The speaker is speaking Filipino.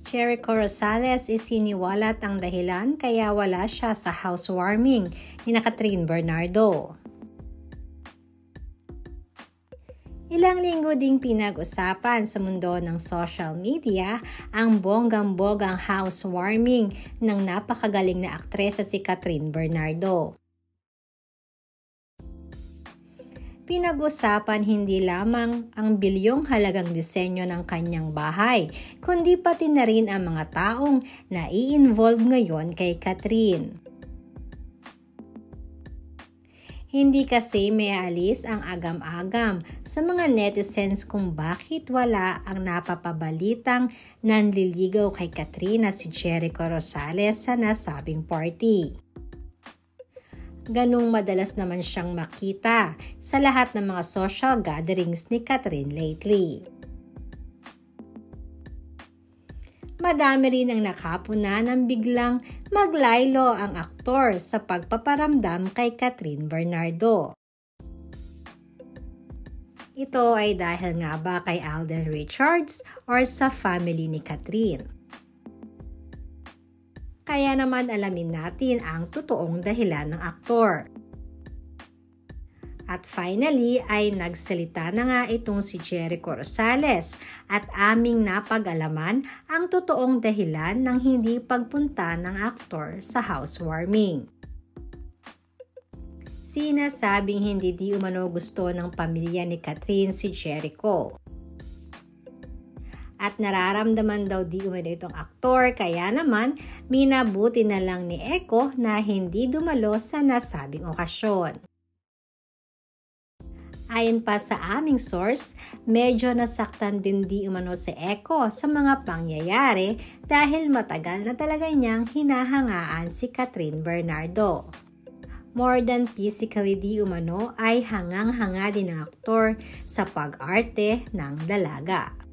Jericho Rosales isiniwalat ang dahilan kaya wala siya sa housewarming ni Catherine Bernardo. Ilang linggo ding pinag-usapan sa mundo ng social media ang bonggang-bonggang housewarming ng napakagaling na aktresa si Catherine Bernardo. Pinag-usapan hindi lamang ang bilyong halagang disenyo ng kanyang bahay, kundi pati na rin ang mga taong nai-involve ngayon kay Catherine. Hindi kasi may alis ang agam-agam sa mga netizens kung bakit wala ang napapabalitang nanliligaw kay Catherine na si Jericho Rosales sa nasabing party. Ganong madalas naman siyang makita sa lahat ng mga social gatherings ni Catherine lately. Madami rin ang nakapuna ng biglang maglaylo ang aktor sa pagpaparamdam kay Catherine Bernardo. Ito ay dahil nga ba kay Alden Richards or sa family ni Catherine? Kaya naman alamin natin ang totoong dahilan ng aktor. At finally ay nagsalita na nga itong si Jericho Rosales at aming napag-alaman ang totoong dahilan ng hindi pagpunta ng aktor sa housewarming. Sinasabing hindi di umano gusto ng pamilya ni Catherine si Jericho. At nararamdaman daw di umano itong aktor kaya naman minabuti na lang ni Echo na hindi dumalo sa nasabing okasyon. Ayon pa sa aming source, medyo nasaktan din di umano si Echo sa mga pangyayari dahil matagal na talaga niyang hinahangaan si Catherine Bernardo. More than physically di umano ay hangang-hanga din ng aktor sa pag-arte ng dalaga.